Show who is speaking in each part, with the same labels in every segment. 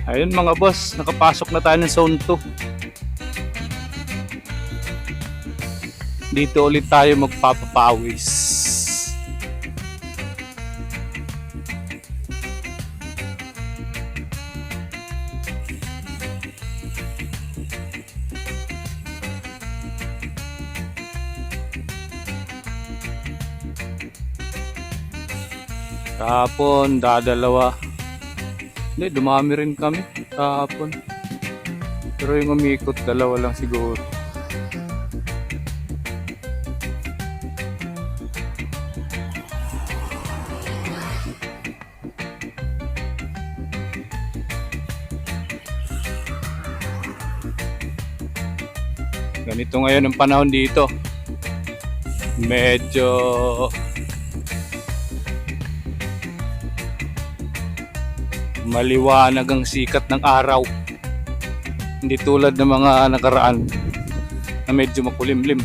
Speaker 1: Ayun mga boss, nakapasok na tayo ng zone 2. Dito ulit tayo magpapapawis. Kahapon, dadalawa. Hindi, dumami rin kami kahapon. Pero yung umikot, dalawa lang siguro. Ganito ngayon ang panahon dito. Medyo maliwanag ang sikat ng araw. Hindi tulad ng mga nakaraan na medyo makulimlim.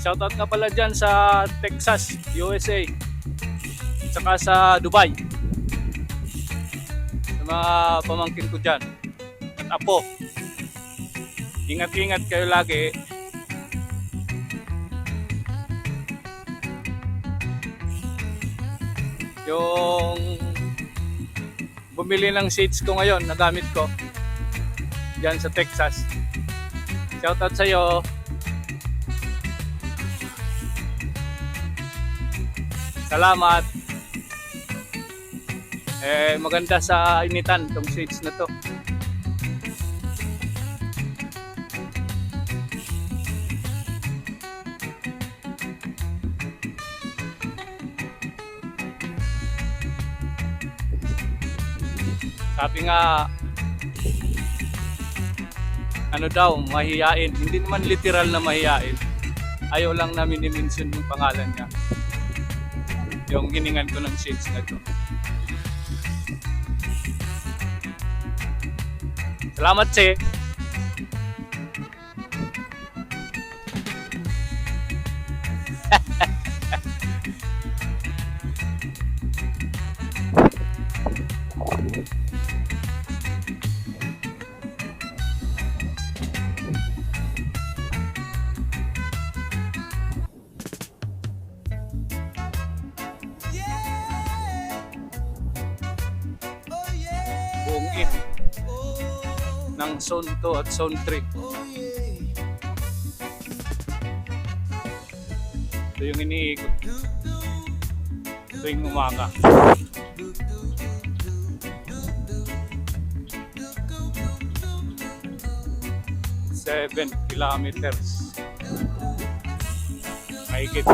Speaker 1: Shoutout nga pala dyan sa Texas, USA, at saka sa Dubai, sa mga pamangkin ko dyan at apo. Ingat-ingat kayo lagi. Yung bumili ng seeds ko ngayon, nagamit ko dyan sa Texas. Shoutout sa iyo. Salamat. Maganda sa initan tong seeds na to. Sabi nga, ano daw, mahiyain. Hindi naman literal na mahiyain. Ayaw lang namin i-mention yung pangalan niya. Yung hiningan ko ng seeds na to. Salamat, si. Buong it ng zone 2 at zone 3. Ito yung iniikot tuwing umaga. 7 kilometers. Mahigit.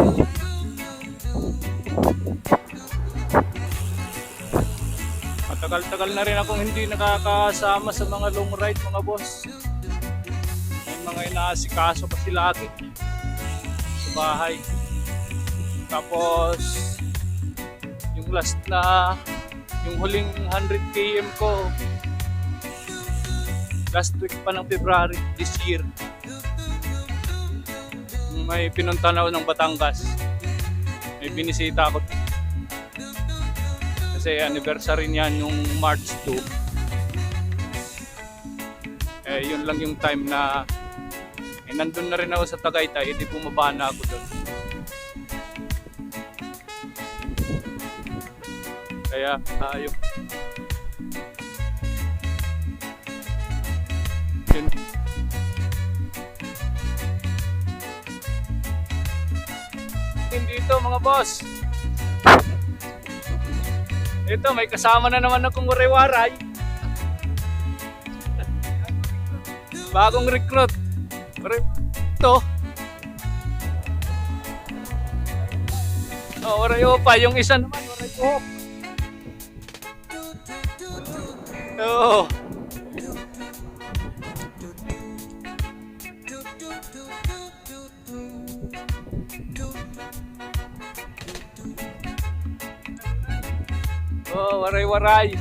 Speaker 1: Matagal-tagal na rin akong hindi nakakasama sa mga long ride, mga boss. May mga inaasikaso kasi lagi sa bahay. Tapos yung last na, yung huling 100 km ko last week pa ng February this year. May pinunta na ako ng Batangas. May binisita ako. Kasi anniversary niyan yung March 2. Yun lang yung time na nandun na rin ako sa Tagaytay, hindi bumaba na ako doon. Kaya ayun. natin dito mga boss. Ito, may kasama na naman akong waray-waray. Bagong recruit. Ito. Oh, warayo pa. Yung isa naman, warayo. Oo. Oh, waray-waray.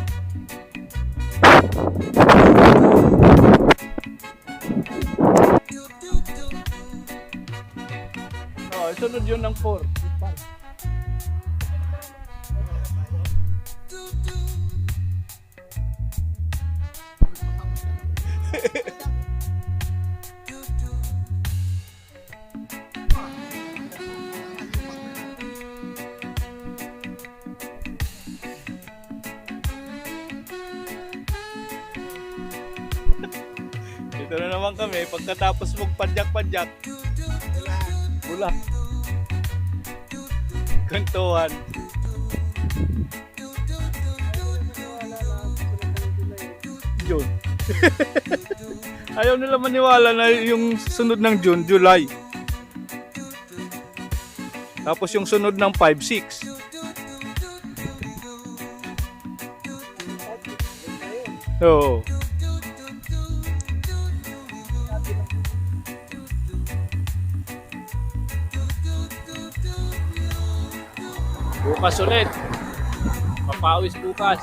Speaker 1: Oh, sunod yun ng 4. Dito na naman kami, pagkatapos magpadyak-padyak. Bula. Kwentuhan. June. Ayaw nila maniwala na yung sunod ng June, July. Tapos yung sunod ng 5, 6. Oo. Bukas ulit. Papawis bukas.